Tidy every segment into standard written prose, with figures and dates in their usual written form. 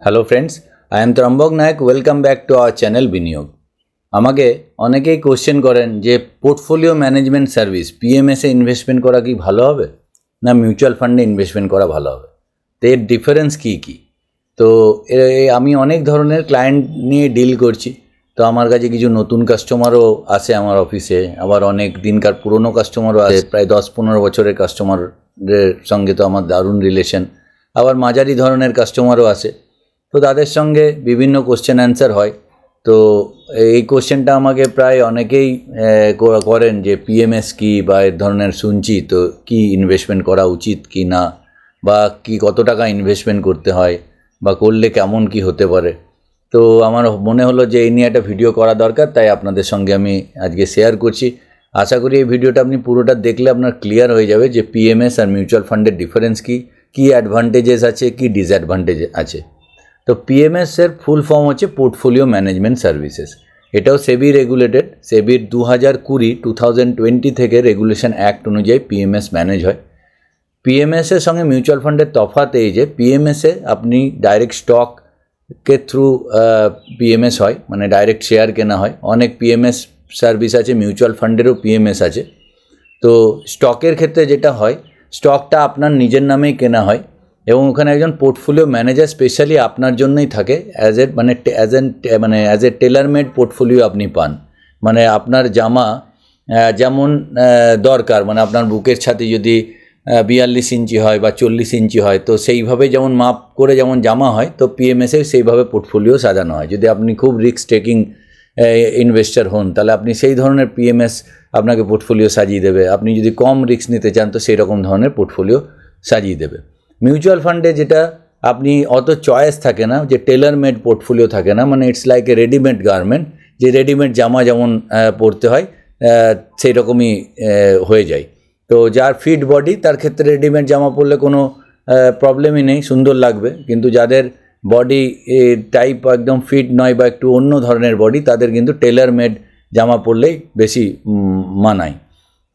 Hello friends, I am Trambak Nayak. Welcome back to our channel Biniyog. আমাকে অনেকেই question করেন যে পোর্টফোলিও ম্যানেজমেন্ট সার্ভিস পিএমএসে ইনভেস্টমেন্ট করা কি ভালো হবে না মিউচুয়াল ফান্ডে ইনভেস্টমেন্ট করা ভালো হবে, তো এর ডিফারেন্স কী কী। তো আমি অনেক ধরনের ক্লায়েন্ট নিয়ে ডিল করছি। তো আমার কাছে কিছু নতুন কাস্টমারও আসে আমার অফিসে, আবার অনেক দিনকার পুরনো কাস্টমারও আসে, প্রায় 10-15 বছরের কাস্টমারের সঙ্গে তো আমার দারুণ রিলেশন। আবার মাঝারি ধরনের কাস্টমারও আসে। তো তাদের সঙ্গে বিভিন্ন কোশ্চেন অ্যান্সার হয়। তো এই কোশ্চেনটা আমাকে প্রায় অনেকেই করেন যে পিএমএস কি বা এর ধরনের শুনছি, তো কি ইনভেস্টমেন্ট করা উচিত কি না, বা কি কত টাকা ইনভেস্টমেন্ট করতে হয়, বা করলে কেমন কি হতে পারে। তো আমার মনে হলো যে এই নিয়ে একটা ভিডিও করা দরকার, তাই আপনাদের সঙ্গে আমি আজকে শেয়ার করছি। আশা করি এই ভিডিওটা আপনি পুরোটা দেখলে আপনার ক্লিয়ার হয়ে যাবে যে পিএমএস আর মিউচুয়াল ফান্ডের ডিফারেন্স কী, কী অ্যাডভান্টেজেস আছে, কি ডিসঅ্যাডভান্টেজ আছে। তো পিএমএস এর ফুল ফর্ম হচ্ছে পোর্টফোলিও ম্যানেজমেন্ট সার্ভিসেস। এটাও সেবি রেগুলেটেড। সেবির 2020 থেকে রেগুলেশন অ্যাক্ট অনুযায়ী পিএমএস ম্যানেজ হয়। পিএমএসের সঙ্গে মিউচুয়াল ফান্ডের তফাৎ এই যে পিএমএসে আপনি ডাইরেক্ট স্টককে থ্রু পিএমএস হয়, মানে ডাইরেক্ট শেয়ার কেনা হয়। অনেক পিএমএস সার্ভিস আছে, মিউচুয়াল ফান্ডেরও পিএমএস আছে। তো স্টকের ক্ষেত্রে যেটা হয়, স্টকটা আপনার নিজের নামেই কেনা হয় এবং ওখানে একজন পোর্টফোলিও ম্যানেজার স্পেশালি আপনার জন্যই থাকে, as a tailor made portfolio আপনি পান। মানে আপনার জামা যেমন দরকার, মানে আপনার বুকের ছাতি যদি 42 ইঞ্চি হয় বা 40 ইঞ্চি হয়, তো সেইভাবে যেমন মাপ করে যেমন জামা হয়, তো পিএমএসে সেইভাবে পোর্টফোলিও সাজানো হয়। যদি আপনি খুব রিস্ক টেকিং ইনভেস্টার হন, তাহলে আপনি সেই ধরনের পিএমএস আপনাকে পোর্টফোলিও সাজিয়ে দেবে। আপনি যদি কম রিস্ক নিতে চান, তো সেই রকম ধরনের পোর্টফোলিও সাজিয়ে দেবে। মিউচুয়াল ফান্ডে যেটা আপনি অত চয়েস থাকে না, যে টেলার মেড পোর্টফোলিও থাকে না, মানে it's like a readymade garment, যে রেডিমেড জামা যেমন পরতে হয় সেই রকমই হয়ে যায়। তো যার ফিট বডি, তার ক্ষেত্রে রেডিমেড জামা পরলে কোনো প্রবলেমই নেই, সুন্দর লাগবে। কিন্তু যাদের বডি টাইপ একদম ফিট নয় বা একটু অন্য ধরনের বডি, তাদের কিন্তু টেলার মেড জামা পরলেই বেশি মানায়।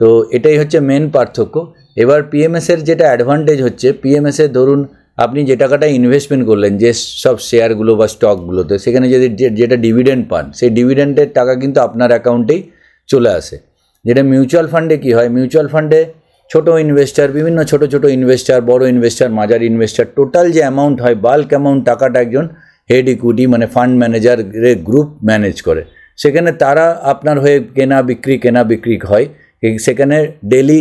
তো এটাই হচ্ছে মেন পার্থক্য। এবার পিএমএসের যেটা অ্যাডভান্টেজ হচ্ছে, পিএমএসের ধরুন আপনি যে টাকাটা ইনভেস্টমেন্ট করলেন যে সব শেয়ারগুলো বা স্টকগুলোতে, সেখানে যদি যেটা ডিভিডেন্ড পান, সেই ডিভিডেন্ডের টাকা কিন্তু আপনার অ্যাকাউন্টেই চলে আসে। যেটা মিউচুয়াল ফান্ডে কি হয়, মিউচুয়াল ফান্ডে ছোটো ইনভেস্টার, বিভিন্ন ছোটো ইনভেস্টার, বড় ইনভেস্টার, মাঝারি ইনভেস্টার, টোটাল যে অ্যামাউন্ট হয়, বাল্ক অ্যামাউন্ট টাকাটা একজন হেড ইকুইটি মানে ফান্ড ম্যানেজারের গ্রুপ ম্যানেজ করে। সেখানে তারা আপনার হয়ে কেনা বিক্রি হয়। সেখানে ডেলি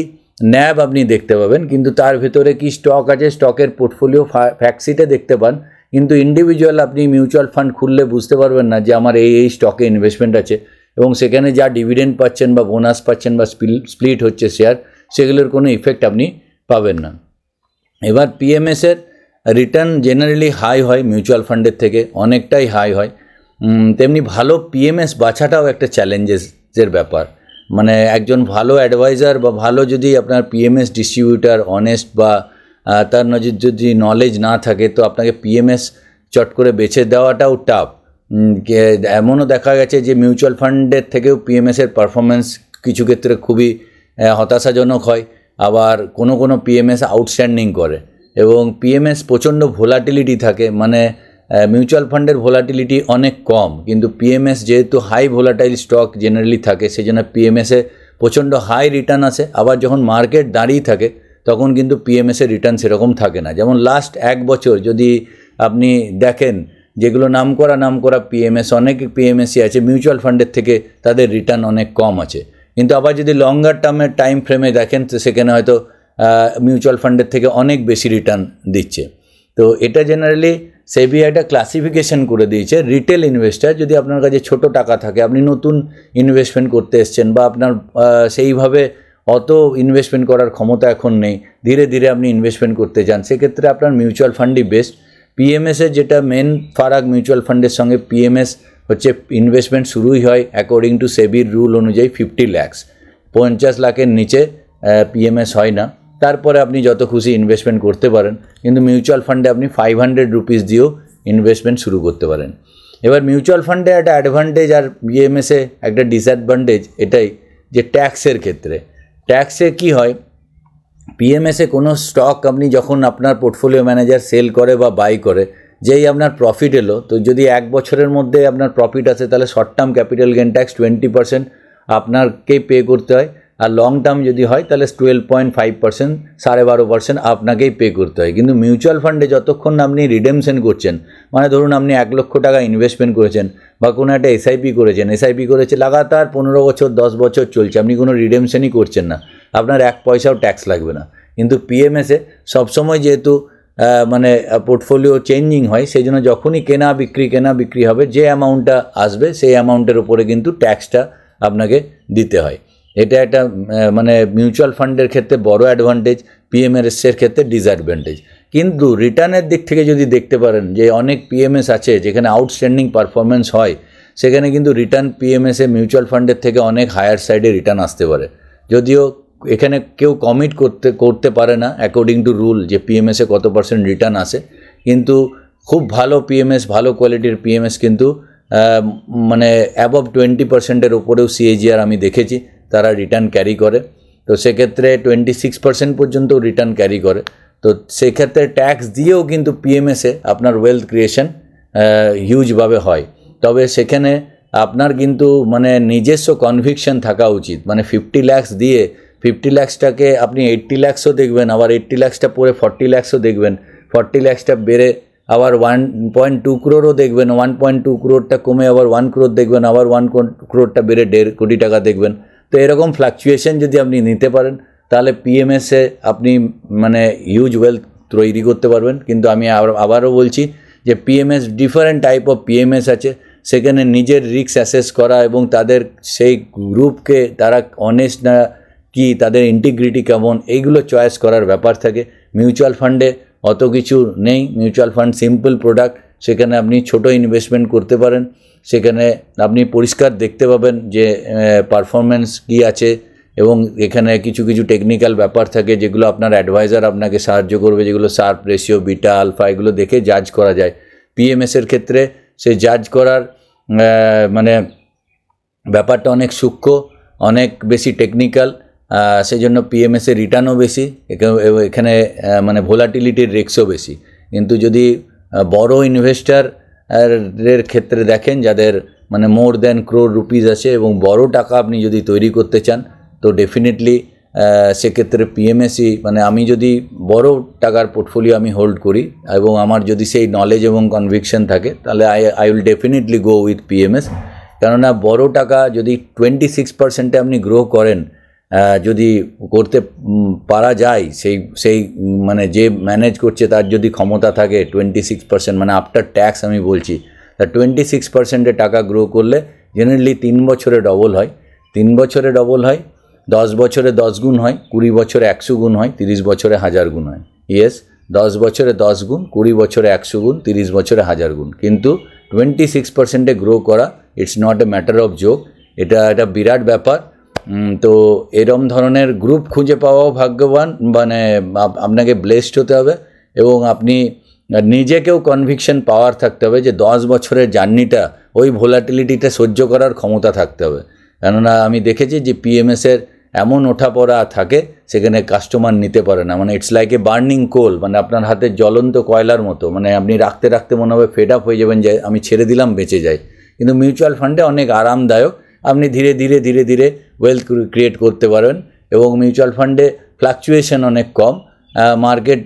ন্যাব আপনি দেখতে পাবেন, কিন্তু তার ভেতরে কি স্টক আছে, স্টকের পোর্টফোলিও ফ্যাক্টশিটে দেখতে পান, কিন্তু ইন্ডিভিজুয়াল আপনি মিউচুয়াল ফান্ড খুললে বুঝতে পারবেন না যে আমার এই স্টকে ইনভেস্টমেন্ট আছে, এবং সেখানে যা ডিভিডেন্ড পাচ্ছেন বা বোনাস পাচ্ছেন বা স্প্লিট হচ্ছে শেয়ার, সেগুলোর কোনো ইফেক্ট আপনি পাবেন না। এবার পিএমএসের রিটার্ন জেনারেলি হাই হয়, মিউচুয়াল ফান্ডের থেকে অনেকটাই হাই হয়। তেমনি ভালো পিএমএস বাছাটাও একটা চ্যালেঞ্জের ব্যাপার। মানে একজন ভালো অ্যাডভাইজার বা ভালো যদি আপনার পিএমএস ডিস্ট্রিবিউটার অনেস্ট বা তার যদি নলেজ না থাকে, তো আপনাকে পিএমএস চট করে বেছে দেওয়াটাও টাফ। এমনও দেখা গেছে যে মিউচুয়াল ফান্ডের থেকেও পিএমএসের পারফরমেন্স কিছু ক্ষেত্রে খুবই হতাশাজনক হয়, আবার কোনো পিএমএস আউটস্ট্যান্ডিং করে। এবং পিএমএস প্রচণ্ড ভোলাটিলিটি থাকে, মানে মিউচুয়াল ফান্ডের ভোলাটিলিটি অনেক কম, কিন্তু পিএমএস যেহেতু হাই ভোলাটাইল স্টক জেনারেলি থাকে, সেই জন্য পিএমএসে প্রচণ্ড হাই রিটার্ন আসে। আবার যখন মার্কেট দাঁড়িয়ে থাকে, তখন কিন্তু পিএমএসের রিটার্ন সেরকম থাকে না। যেমন লাস্ট 1 বছর যদি আপনি দেখেন, যেগুলো নাম করা পিএমএস, অনেক পিএমএসই আছে মিউচুয়াল ফান্ডের থেকে তাদের রিটার্ন অনেক কম আছে। কিন্তু আবার যদি লঙ্গার টার্মের টাইম ফ্রেমে দেখেন, তো সেখানে হয়তো মিউচুয়াল ফান্ডের থেকে অনেক বেশি রিটার্ন দিচ্ছে। তো এটা জেনারেলি সেবি একটা ক্লাসিফিকেশন করে দিয়েছে। রিটেল ইনভেস্টার, যদি আপনার কাছে ছোট টাকা থাকে, আপনি নতুন ইনভেস্টমেন্ট করতে এসছেন, বা আপনার সেইভাবে অত ইনভেস্টমেন্ট করার ক্ষমতা এখন নেই, ধীরে ধীরে আপনি ইনভেস্টমেন্ট করতে চান, সেক্ষেত্রে আপনার মিউচুয়াল ফান্ডই বেস্ট। পিএমএসের যেটা মেন ফারাক মিউচুয়াল ফান্ডের সঙ্গে, পিএমএস হচ্ছে ইনভেস্টমেন্ট শুরুই হয় অ্যাকর্ডিং টু সেবির রুল অনুযায়ী 50 লাখ। 50 লাখের নিচে পিএমএস হয় না। তারপরে আপনি যত খুশি ইনভেস্টমেন্ট করতে পারেন, কিন্তু মিউচুয়াল ফান্ডে আপনি 500 রুপিস দিয়েও ইনভেস্টমেন্ট শুরু করতে পারেন। এবার মিউচুয়াল ফান্ডে একটা অ্যাডভান্টেজ আর পিএমএসে একটা ডিসঅ্যাডভান্টেজ এটাই, যে ট্যাক্সের ক্ষেত্রে। ট্যাক্সে কি হয়, পিএমএসে কোনো স্টক আপনি যখন আপনার পোর্টফোলিও ম্যানেজার সেল করে বা বাই করে, যেই আপনার প্রফিট এলো, তো যদি 1 বছরের মধ্যে আপনার প্রফিট আসে তাহলে short term capital gain tax 20% আপনাকেই পে করতে হয়, আর লং টার্ম যদি হয় তাহলে 12.5%, 12.5% আপনাকেই পে করতে হয়। কিন্তু মিউচুয়াল ফান্ডে যতক্ষণ আপনি রিডেমশন করছেন, মানে ধরুন আপনি 1 লক্ষ টাকা ইনভেস্টমেন্ট করেছেন বা কোনো একটা এসআইপি করেছেন, এসআইপি করেছে লাগাতার 15 বছর 10 বছর চলছে, আপনি কোনো রিডেমশনই করছেন না, আপনার 1 পয়সাও ট্যাক্স লাগবে না। কিন্তু পিএমএসে সবসময় যেহেতু মানে পোর্টফোলিও চেঞ্জিং হয়, সেই জন্য যখনই কেনা বিক্রি হবে, যে অ্যামাউন্টটা আসবে সেই অ্যামাউন্টের উপরে কিন্তু ট্যাক্সটা আপনাকে দিতে হয়। এটা একটা মানে মিউচুয়াল ফান্ডের ক্ষেত্রে বড় অ্যাডভান্টেজ, পিএমএসের ক্ষেত্রে ডিসঅ্যাডভান্টেজ। কিন্তু রিটার্নের দিক থেকে যদি দেখতে পারেন যে অনেক পিএমএস আছে যেখানে আউটস্ট্যান্ডিং পারফরমেন্স হয়, সেখানে কিন্তু রিটার্ন পিএমএসে মিউচুয়াল ফান্ডের থেকে অনেক হায়ার সাইডে রিটার্ন আসতে পারে। যদিও এখানে কেউ কমিট করতে পারে না অ্যাকর্ডিং টু রুল যে পিএমএসে কত পার্সেন্ট রিটার্ন আসে, কিন্তু খুব ভালো পিএমএস, ভালো কোয়ালিটির পিএমএস কিন্তু মানে অ্যাবভ 20%-এর উপরেও সিএজিআর আমি দেখেছি তারা রিটার্ন ক্যারি করে। তো সেক্ষেত্রে 26% পর্যন্ত রিটার্ন ক্যারি করে। তো সেক্ষেত্রে ট্যাক্স দিয়েও কিন্তু পিএমএসে আপনার ওয়েলথ ক্রিয়েশন হিউজভাবে হয়। তবে সেখানে আপনার কিন্তু মানে নিজস্ব কনভিকশন থাকা উচিত। মানে 50 লাখস দিয়ে 50 লাখসটাকে আপনি 80 লাখসও দেখবেন, আবার 80 লাখসটা পরে 40 লাখসও দেখবেন, 40 লাখসটা বেড়ে আবার 1.2 crore দেখবেন, 1.2 crore কমে আবার 1 crore দেখবেন, আবার 1 crore বেড়ে 1.5 কোটি টাকা দেখবেন। তো এরকম ফ্লাকচুয়েশন যদি আপনি নিতে পারেন তাহলে পিএমএসে আপনি মানে হিউজ ওয়েলথ তৈরি করতে পারবেন। কিন্তু আমি আবারও বলছি যে PMS different type of PMS আছে, সেখানে নিজের রিস্ক অ্যাসেস করা এবং তাদের সেই গ্রুপকে তারা অনেস্ট না কি, তাদের ইন্টিগ্রিটি কেমন, এইগুলো চয়েস করার ব্যাপার থাকে। মিউচুয়াল ফান্ডে অত কিছু নেই, মিউচুয়াল ফান্ড সিম্পল প্রোডাক্ট, সেখানে আপনি ছোট ইনভেস্টমেন্ট করতে পারেন, সেখানে আপনি পরিষ্কার দেখতে পাবেন যে পারফরমেন্স কী আছে, এবং এখানে কিছু কিছু টেকনিক্যাল ব্যাপার থাকে যেগুলো আপনার অ্যাডভাইজার আপনাকে সাহায্য করবে, যেগুলো শার্প রেশিও, বিটা, আলফা, এগুলো দেখে জাজ করা যায়। পিএমএসের ক্ষেত্রে সে জাজ করার মানে ব্যাপারটা অনেক সূক্ষ্ম, অনেক বেশি টেকনিক্যাল, সেই জন্য পিএমএসের রিটার্নও বেশি, এখানে মানে ভোলাটিলিটির রিস্কও বেশি। কিন্তু যদি বড় ইনভেস্টারের ক্ষেত্রে দেখেন যাদের মানে মোর দ্যান crore রুপিস আছে এবং বড় টাকা আপনি যদি তৈরি করতে চান, তো ডেফিনেটলি সেক্ষেত্রে পিএমএসই, মানে আমি যদি বড় টাকার পোর্টফোলিও আমি হোল্ড করি এবং আমার যদি সেই নলেজ এবং কনভিকশন থাকে, তাহলে I will definitely go with PMS. কেননা বড় টাকা যদি 26%-এ আপনি গ্রো করেন, যদি করতে পারা যায়, সেই মানে যে ম্যানেজ করছে তার যদি ক্ষমতা থাকে 26%, মানে আফটার ট্যাক্স আমি বলছি, তা 26%-এ টাকা গ্রো করলে জেনারেলি 3 বছরে ডবল হয়, 3 বছরে ডবল হয়, 10 বছরে 10 গুণ হয়, 20 বছরে 100 গুণ হয়, 30 বছরে 1000 গুণ হয়। ইয়েস, 10 বছরে 10 গুণ, 20 বছরে 100 গুণ, 30 বছরে 1000 গুণ। কিন্তু 26%-এ গ্রো করা it's not a matter of joke, এটা একটা বিরাট ব্যাপার। তো এরম ধরনের গ্রুপ খুঁজে পাওয়াও ভাগ্যবান, মানে আপনাকে ব্লেসড হতে হবে এবং আপনি নিজেকেও কনভিকশন পাওয়ার থাকতে হবে যে 10 বছরের জার্নিটা ওই ভোলাটিলিটিটা সহ্য করার ক্ষমতা থাকতে হবে। কেননা আমি দেখেছি যে পিএমএসের এমন ওঠাপড়া থাকে সেখানে কাস্টমার নিতে পারে না, মানে ইটস লাইক এ বার্নিং কোল, মানে আপনার হাতে জ্বলন্ত কয়লার মতো, মানে আপনি রাখতে রাখতে মনে হবে ফেড আপ হয়ে যাবেন যে আমি ছেড়ে দিলাম বেঁচে যাই। কিন্তু মিউচুয়াল ফান্ডে অনেক আরামদায়ক, আপনি ধীরে ধীরে ধীরে ধীরে ওয়েলথ ক্রিয়েট করতে পারবেন এবং মিউচুয়াল ফান্ডে ফ্লাকচুয়েশন অনেক কম, মার্কেট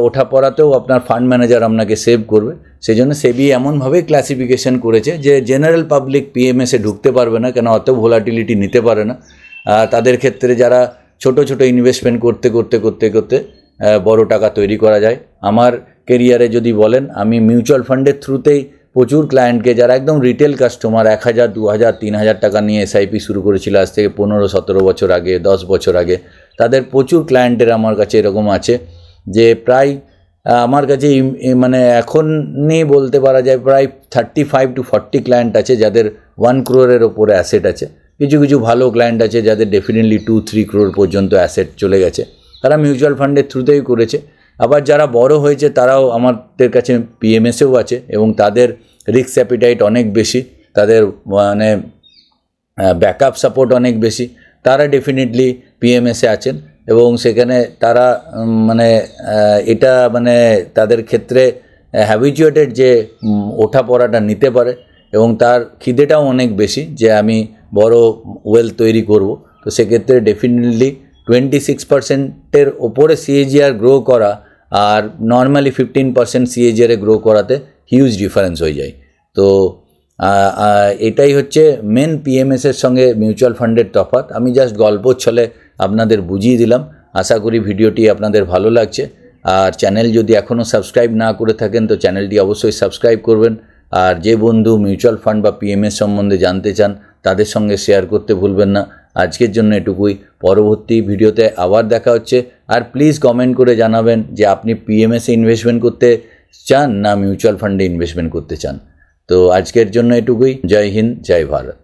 ওঠাপড়াতেও আপনার ফান্ড ম্যানেজার আপনাকে সেভ করবে। সেই জন্য সেবি এমনভাবে ক্লাসিফিকেশন করেছে যে জেনারেল পাবলিক পিএমএসে ঢুকতে পারবে না, কেন অত ভোলাটিলিটি নিতে পারে না। তাদের ক্ষেত্রে যারা ছোট ছোট ইনভেস্টমেন্ট করতে করতে করতে করতে বড় টাকা তৈরি করা যায়। আমার কেরিয়ারে যদি বলেন, আমি মিউচুয়াল ফান্ডের থ্রুতেই প্রচুর ক্লায়েন্টকে, যারা একদম রিটেল কাস্টমার 1000, 2000, 3000 টাকা নিয়ে এসআইপি শুরু করেছিল আজ থেকে 15-17 বছর আগে, 10 বছর আগে, তাদের প্রচুর ক্লায়েন্টের আমার কাছে এরকম আছে যে প্রায় আমার কাছে মানে এখনই বলতে পারা যায় প্রায় 35-40 ক্লায়েন্ট আছে যাদের 1 crore-এর ওপরে অ্যাসেট আছে। কিছু কিছু ভালো ক্লায়েন্ট আছে যাদের ডেফিনেটলি 2-3 crore পর্যন্ত অ্যাসেট চলে গেছে, তারা মিউচুয়াল ফান্ডের থ্রুতেই করেছে। আবার যারা বড় হয়েছে তারাও আমাদের কাছে পিএমএসেও আছে এবং তাদের রিস্ক অ্যাপিটাইট অনেক বেশি, তাদের মানে ব্যাকআপ সাপোর্ট অনেক বেশি, তারা ডেফিনেটলি পিএমএসে আছেন এবং সেখানে তারা মানে এটা মানে তাদের ক্ষেত্রে হ্যাবিচুয়েটেড যে ওঠা পড়াটা নিতে পারে এবং তার খিদেটাও অনেক বেশি যে আমি বড় ওয়েলথ তৈরি করব, তো সেক্ষেত্রে ডেফিনেটলি 26%-এর ওপরে সিএজিআর গ্রো করা আর নর্মালি 15% সিএজিআরে গ্রো করাতে হিউজ ডিফারেন্স হয়ে যায়। তো এটাই হচ্ছে মেন পিএমএসের সঙ্গে মিউচুয়াল ফান্ডের তফাৎ। আমি জাস্ট গল্প ছলে আপনাদের বুঝিয়ে দিলাম। আশা করি ভিডিওটি আপনাদের ভালো লাগছে। আর চ্যানেল যদি এখনও সাবস্ক্রাইব না করে থাকেন তো চ্যানেলটি অবশ্যই সাবস্ক্রাইব করবেন। আর যে বন্ধু মিউচুয়াল ফান্ড বা পিএমএস সম্বন্ধে জানতে চান তাদের সঙ্গে শেয়ার করতে ভুলবেন না। আজকের জন্য এটুকুই, পরবর্তী ভিডিওতে আবার দেখা হচ্ছে। আর প্লিজ কমেন্ট করে জানাবেন যে আপনি পিএমএসে ইনভেস্টমেন্ট করতে চান না মিউচুয়াল ফান্ডে ইনভেস্টমেন্ট করতে চান। তো আজকের জন্য এটুকুই। জয় হিন্দ, জয় ভারত।